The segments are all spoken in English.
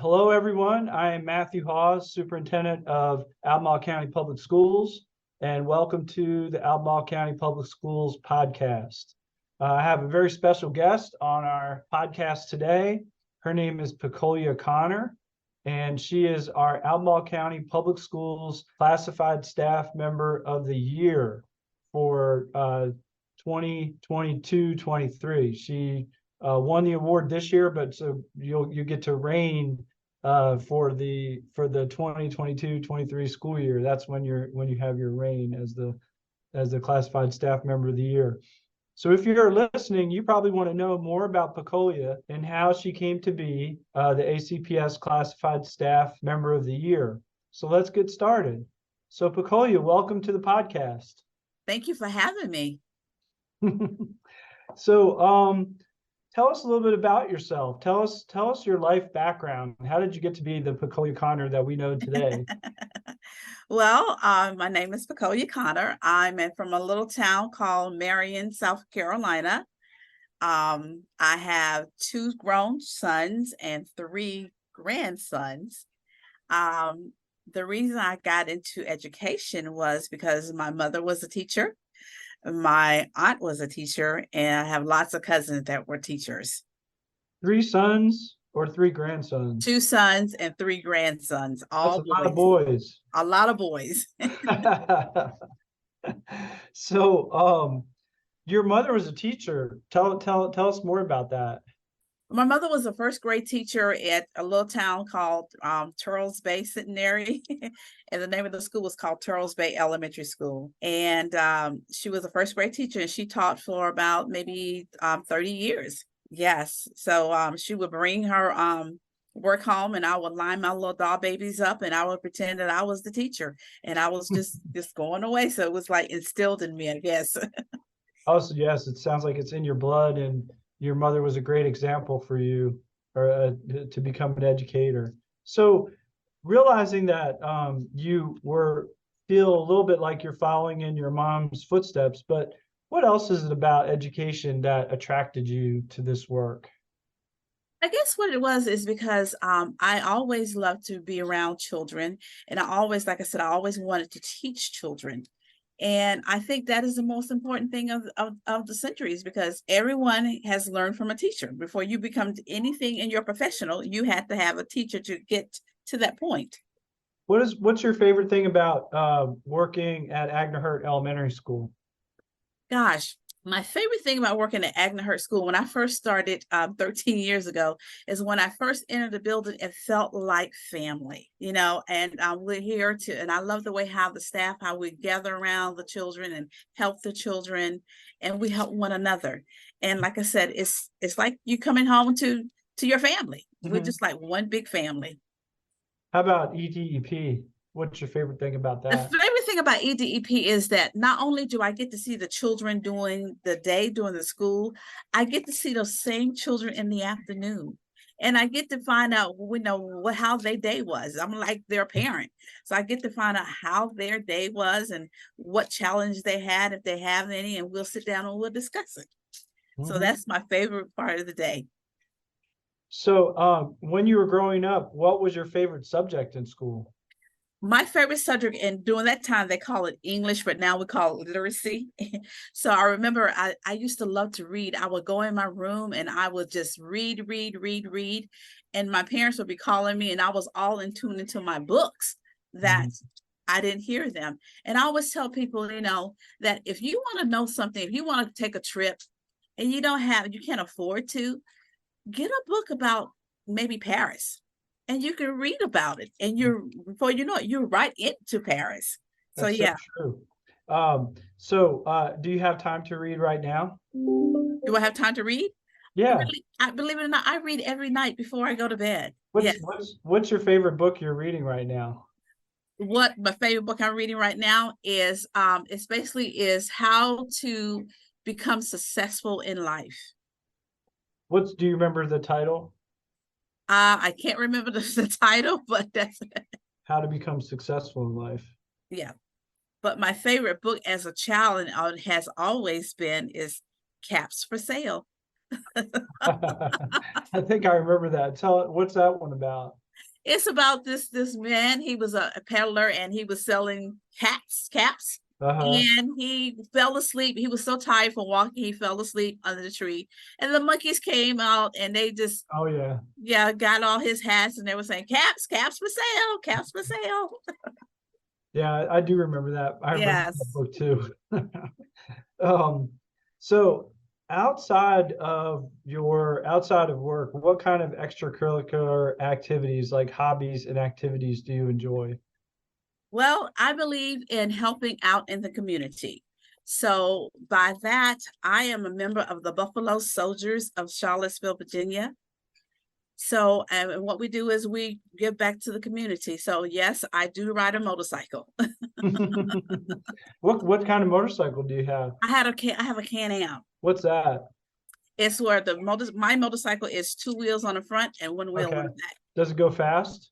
Hello, everyone. I am Matthew Haas, Superintendent of Albemarle County Public Schools, and welcome to the Albemarle County Public Schools podcast. I have a very special guest on our podcast today. Her name is Pecolia Conner, and she is our Albemarle County Public Schools Classified Staff Member of the Year for 2022-23. She won the award this year, but so you get to reign for the 2022-23 school year. That's when you have your reign as the classified staff member of the year. So if you're listening, you probably want to know more about Pecolia and how she came to be the ACPS Classified Staff Member of the Year. So let's get started. So Pecolia, welcome to the podcast. Thank you for having me. So tell us a little bit about yourself. Tell us your life background. How did you get to be the Pecolia Conner that we know today? Well, my name is Pecolia Conner. I'm from a little town called Marion, South Carolina. I have 2 grown sons and 3 grandsons. The reason I got into education was because my mother was a teacher. My aunt was a teacher, and I have lots of cousins that were teachers. 3 sons or 3 grandsons? 2 sons and 3 grandsons, all That's a lot of boys. A lot of boys. So, your mother was a teacher. Tell us more about that. My mother was a first grade teacher at a little town called Turtles Bay Centenary, and the name of the school was called Turtles Bay Elementary School. And she was a first grade teacher, and she taught for about maybe 30 years. Yes. So she would bring her work home, and I would line my little doll babies up, and I would pretend that I was the teacher, and I was just going away. So it was like instilled in me, I guess. Oh, so yes, it sounds like it's in your blood, and your mother was a great example for you or to become an educator. So realizing that you feel a little bit like you're following in your mom's footsteps, but what else is it about education that attracted you to this work? I guess what it was is because I always loved to be around children. And I always, like I said, I always wanted to teach children. And I think that is the most important thing of the centuries, because everyone has learned from a teacher. Before you become anything in your professional, you had to have a teacher to get to that point. What's your favorite thing about working at Agner-Hurt Elementary School? Gosh, my favorite thing about working at Agner-Hurt School when I first started 13 years ago is when I first entered the building, it felt like family, and we're here and I love the way how the staff, how we gather around the children and help the children, and we help one another. And like I said, it's like you coming home to your family. Mm-hmm. We're just like one big family. How about EDEP? What's your favorite thing about that? The favorite thing about EDEP is that not only do I get to see the children during the school, I get to see those same children in the afternoon. And I get to find out, how their day was. I'm like their parent. So I get to find out how their day was and what challenge they had, if they have any, and we'll sit down and we'll discuss it. Mm-hmm. So that's my favorite part of the day. So when you were growing up, what was your favorite subject in school? My favorite subject, and during that time they call it English, but now we call it literacy. So I remember I used to love to read. I would go in my room and I would just read. And my parents would be calling me, and I was all in tune into my books that I didn't hear them. And I always tell people, that if you want to know something, if you want to take a trip and you can't afford to, get a book about maybe Paris. And you can read about it, and before you know it, you're right into Paris. That's so yeah. So true. Do you have time to read right now? Do I have time to read? Yeah. I believe it or not, I read every night before I go to bed. What's your favorite book you're reading right now? What my favorite book I'm reading right now is is how to become successful in life. Do you remember the title? I can't remember the title, but that's How to Become Successful in Life. Yeah. But my favorite book as a child, and has always been, is Caps for Sale. I think I remember that. What's that one about? It's about this man. He was a peddler and he was selling caps. Uh-huh. And he fell asleep. He was so tired from walking, he fell asleep under the tree. And the monkeys came out and they just, Oh yeah. yeah, got all his hats and they were saying, caps for sale, caps for sale. Yeah, I do remember that. I read that Yes. book too. Um, so outside of work, what kind of extracurricular activities, like hobbies and activities, do you enjoy? Well, I believe in helping out in the community. So by that, I am a member of the Buffalo Soldiers of Charlottesville, Virginia. So and what we do is we give back to the community. So yes, I do ride a motorcycle. What kind of motorcycle do you have? I have a Can-Am. What's that? It's where my motorcycle is 2 wheels on the front and one wheel on Okay. the back. Does it go fast?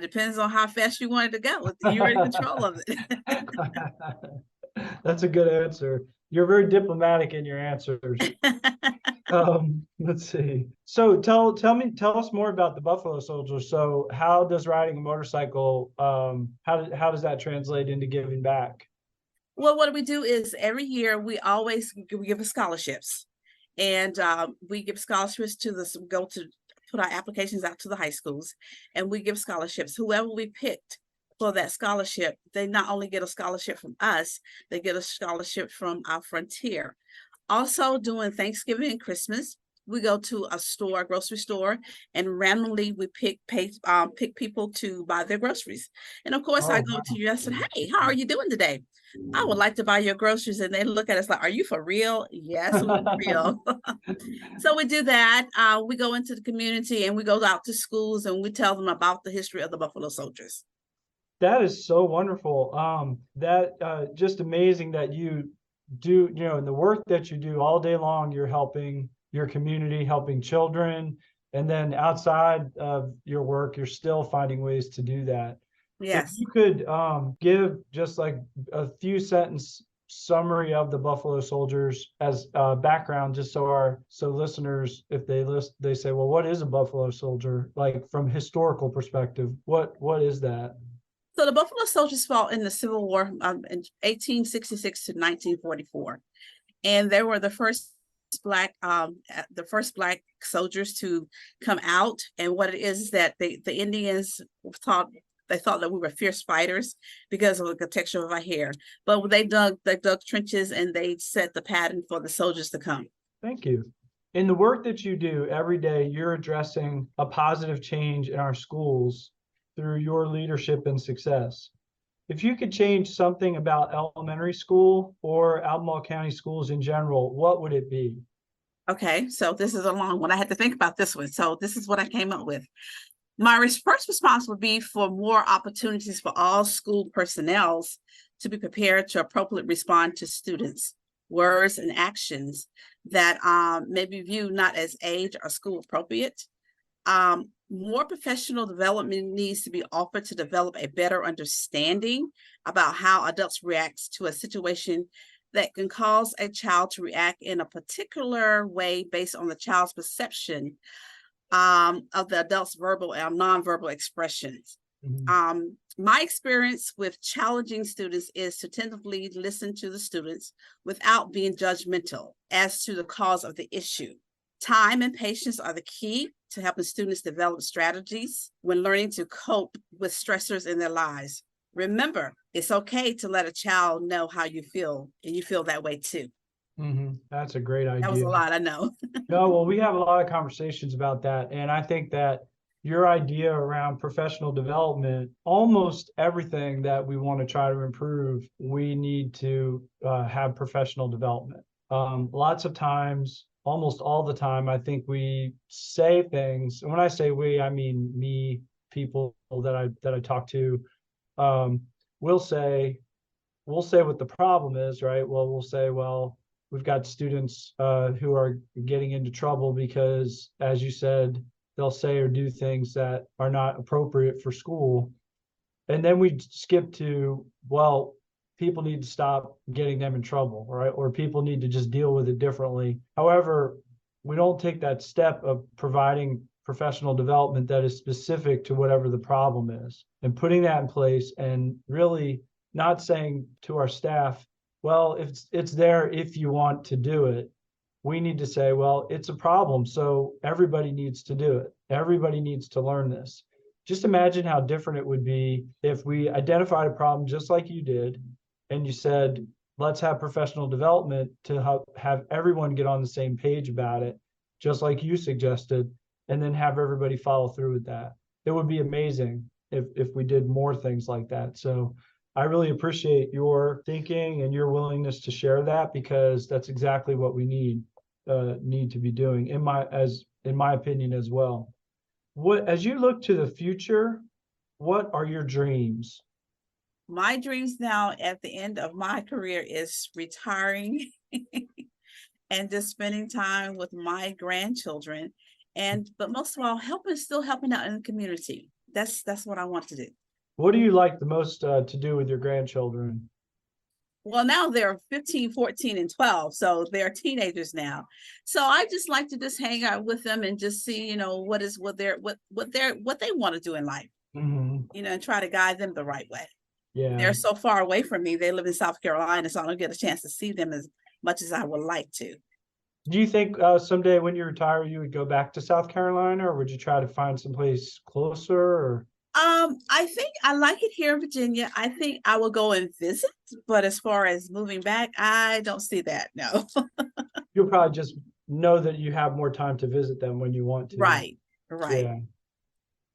Depends on how fast you want it to go. You're in control of it. That's a good answer. You're very diplomatic in your answers. Let's see. So tell us more about the Buffalo Soldiers. So how does riding a motorcycle, how does that translate into giving back? Well, what we do is every year we give scholarships, and we give scholarships to put our applications out to the high schools, and we give scholarships. Whoever we picked for that scholarship, they not only get a scholarship from us, they get a scholarship from our frontier. Also, during Thanksgiving and Christmas, we go to a grocery store, and randomly we pick people to buy their groceries. And of course, I Oh, go to wow. you. I said, "Hey, how are you doing today? I would like to buy your groceries." And they look at us like, "Are you for real?" Yes, we're for real. So we do that. We go into the community and we go out to schools and we tell them about the history of the Buffalo Soldiers. That is so wonderful. That just amazing that you do, in the work that you do all day long, you're helping your community, helping children, and then outside of your work, you're still finding ways to do that. If Yes. you could give just like a few sentence summary of the Buffalo Soldiers as background, just so listeners, if they say, well, what is a Buffalo Soldier? Like from historical perspective, what is that? So the Buffalo Soldiers fought in the Civil War in 1866 to 1944, and they were the first black soldiers to come out. And what it is that the Indians thought that we were fierce fighters because of the texture of our hair. But they dug trenches and they set the pattern for the soldiers to come. Thank you. In the work that you do every day, you're addressing a positive change in our schools through your leadership and success. If you could change something about elementary school or Albemarle County schools in general, what would it be? Okay, so this is a long one. I had to think about this one. So this is what I came up with. My first response would be for more opportunities for all school personnel to be prepared to appropriately respond to students' words and actions that may be viewed not as age or school appropriate. More professional development needs to be offered to develop a better understanding about how adults react to a situation that can cause a child to react in a particular way based on the child's perception of the adult's verbal and nonverbal expressions. Mhm. My experience with challenging students is to tentatively listen to the students without being judgmental as to the cause of the issue. Time and patience are the key to helping students develop strategies when learning to cope with stressors in their lives. Remember, it's okay to let a child know how you feel, and you feel that way too. That's a great That was idea. a lot, I know. No, well, we have a lot of conversations about that. And I think that your idea around professional development, almost everything that we want to try to improve, we need to have professional development. Lots of times, almost all the time, I think we say things. And when I say we, I mean me, people that I talk to, um, we'll say what the problem is, right? Well, we'll say, well, we've got students who are getting into trouble because, as you said, they'll say or do things that are not appropriate for school. And then we skip to, well, people need to stop getting them in trouble, right? Or people need to just deal with it differently. However, we don't take that step of providing professional development that is specific to whatever the problem is, and putting that in place, and really not saying to our staff, well, if it's there if you want to do it. We need to say, well, it's a problem, so everybody needs to do it. Everybody needs to learn this. Just imagine how different it would be if we identified a problem just like you did, and you said, let's have professional development to have everyone get on the same page about it, just like you suggested, and then have everybody follow through with that. It would be amazing if we did more things like that. So I really appreciate your thinking and your willingness to share that, because that's exactly what we need to be doing, in my opinion as well. What, as you look to the future, what are your dreams? My dreams now at the end of my career is retiring and just spending time with my grandchildren, but most of all, still helping out in the community. That's what I want to do. What do you like the most to do with your grandchildren? Well, now they're 15, 14, and 12, so they're teenagers now. So I just like to just hang out with them and just see, what they want to do in life, and try to guide them the right way. Yeah. They're so far away from me. They live in South Carolina, so I don't get a chance to see them as much as I would like to. Do you think someday when you retire, you would go back to South Carolina, or would you try to find someplace closer? Or I think I like it here in Virginia. I think I will go and visit, but as far as moving back, I don't see that. No. You'll probably just know that you have more time to visit them when you want to. Right. Yeah.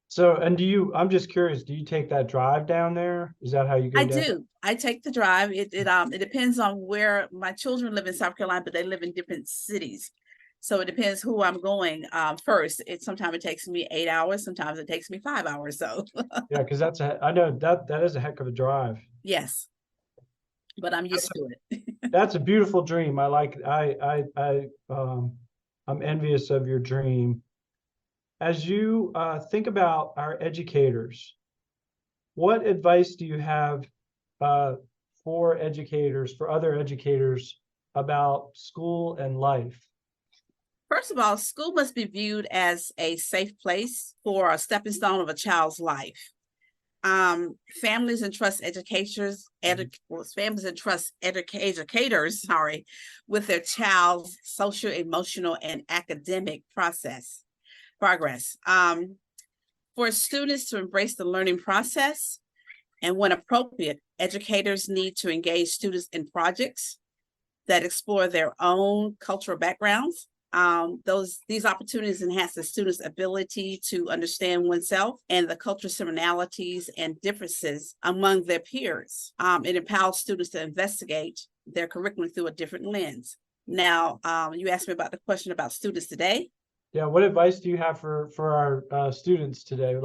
So, and I'm just curious, do you take that drive down there? Is that how you go I down? do. I take the drive. It depends on where my children live in South Carolina, but they live in different cities. So it depends who I'm going first. Sometimes it takes me 8 hours. Sometimes it takes me 5 hours. So Yeah, because I know that is a heck of a drive. yes, but I'm used to it. That's a beautiful dream. I'm envious of your dream. As you think about our educators, what advice do you have for other educators about school and life? First of all, school must be viewed as a safe place for a stepping stone of a child's life. Families entrust educators with their child's social, emotional, and academic progress. For students to embrace the learning process, and when appropriate, educators need to engage students in projects that explore their own cultural backgrounds. These opportunities enhance the students' ability to understand oneself and the cultural similarities and differences among their peers. It empowers students to investigate their curriculum through a different lens. Now, you asked me about the question about students today. Yeah, what advice do you have for our students today?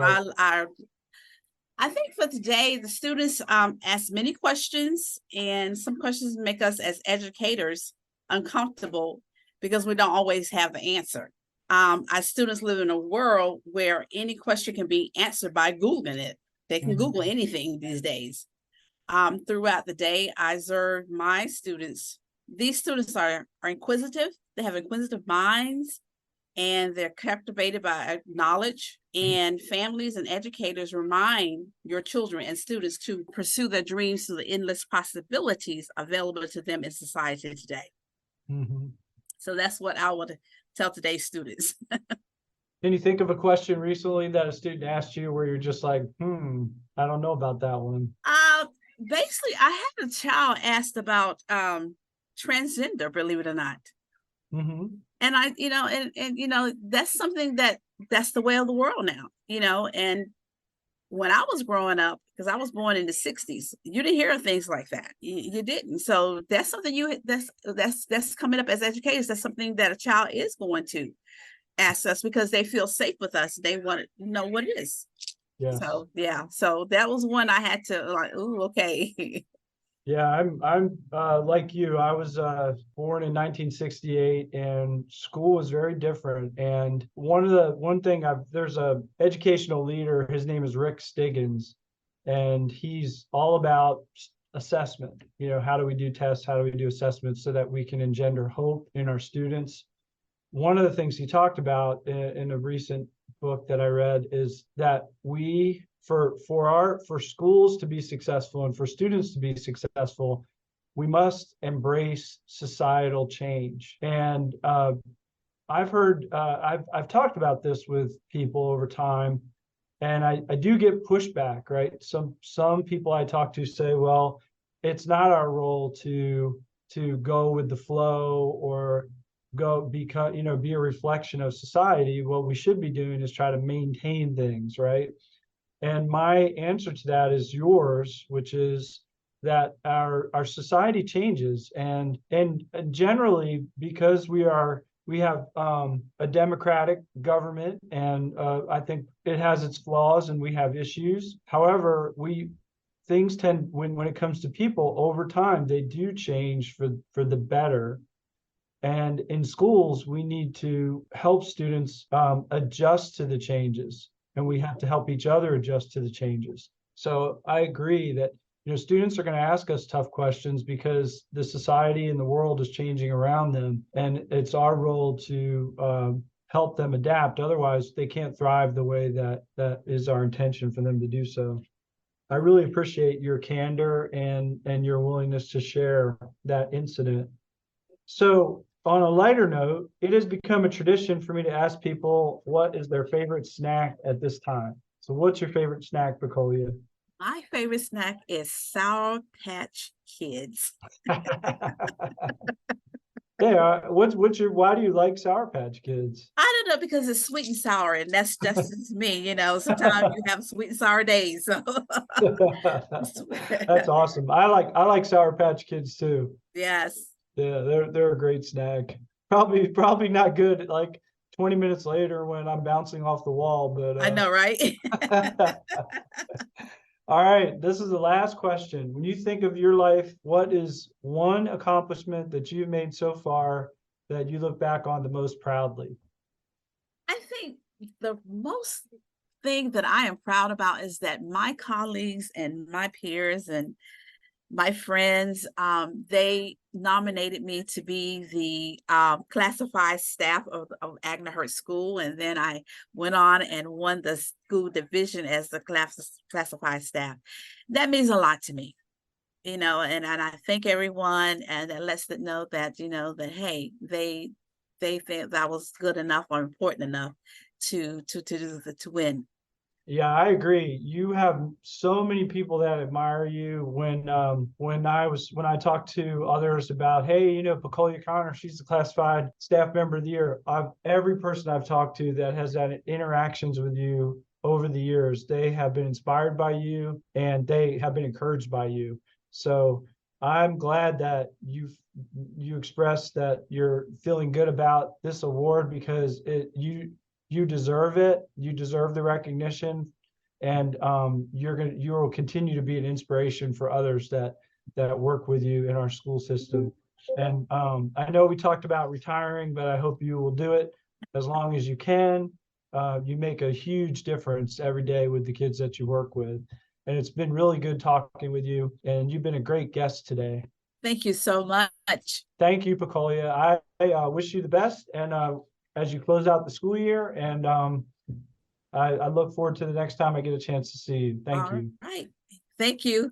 I think for today, the students ask many questions, and some questions make us as educators uncomfortable because we don't always have the answer. Our students live in a world where any question can be answered by Googling it. They can Google anything these days. Throughout the day, I observe my students. These students are inquisitive. They have inquisitive minds, and they're captivated by knowledge. And families and educators remind your children and students to pursue their dreams through the endless possibilities available to them in society today. So that's what I want to tell today's students. Can you think of a question recently that a student asked you where you're just like, I don't know about that one? Basically, I had a child asked about transgender, believe it or not. And that's something that's the way of the world now, and when I was growing up, because I was born in the 60s, you didn't hear things like that. You didn't. So that's something that's coming up as educators. That's something that a child is going to ask us because they feel safe with us. They want to know what it is. Yes. So yeah. So that was one I had to like, ooh, okay. Yeah, I'm like you. I was born in 1968, and school was very different. And there's a educational leader. His name is Rick Stiggins, and he's all about assessment. How do we do tests? How do we do assessments so that we can engender hope in our students? One of the things he talked about in a recent book that I read is that we, for schools to be successful and for students to be successful, we must embrace societal change. And I've heard, I've talked about this with people over time, and I do get pushback, right? Some people I talk to say, well, it's not our role to go with the flow or be a reflection of society. What we should be doing is try to maintain things, right? And my answer to that is yours, which is that our society changes, and generally, because we have a democratic government, and I think it has its flaws and we have issues. However, things tend, when it comes to people, over time they do change for the better. And in schools, we need to help students adjust to the changes, and we have to help each other adjust to the changes. So I agree that students are going to ask us tough questions because the society and the world is changing around them, and it's our role to help them adapt. Otherwise, they can't thrive the way that is our intention for them to do so. I really appreciate your candor and your willingness to share that incident. So on a lighter note, it has become a tradition for me to ask people what is their favorite snack at this time. So what's your favorite snack, Pecolia? My favorite snack is Sour Patch Kids. Yeah, why do you like Sour Patch Kids? I don't know, because it's sweet and sour, and that's just me. Sometimes you have sweet and sour days. So That's awesome. I like Sour Patch Kids too. yes. Yeah, they're a great snack. Probably not good like 20 minutes later when I'm bouncing off the wall, but I know, right? All right, this is the last question. When you think of your life, what is one accomplishment that you've made so far that you look back on the most proudly? I think the most thing that I am proud about is that my colleagues and my peers and my friends, they nominated me to be the classified staff of Agna School, and then I went on and won the school division as the classified staff. That means a lot to me, and I thank everyone, and that lets them know that that hey, they think that was good enough or important enough to win. Yeah, I agree. You have so many people that admire you. When I talked to others about, hey, Pecolia Conner, she's the classified staff member of the year. Every person I've talked to that has had interactions with you over the years, they have been inspired by you and they have been encouraged by you. So I'm glad that you expressed that you're feeling good about this award, because you deserve it. You deserve the recognition, and you will continue to be an inspiration for others that work with you in our school system. And I know we talked about retiring, but I hope you will do it as long as you can. You make a huge difference every day with the kids that you work with, and it's been really good talking with you. And you've been a great guest today. Thank you so much. Thank you, Pecolia. I wish you the best, and as you close out the school year, and I look forward to the next time I get a chance to see you. Thank you. All right. Thank you.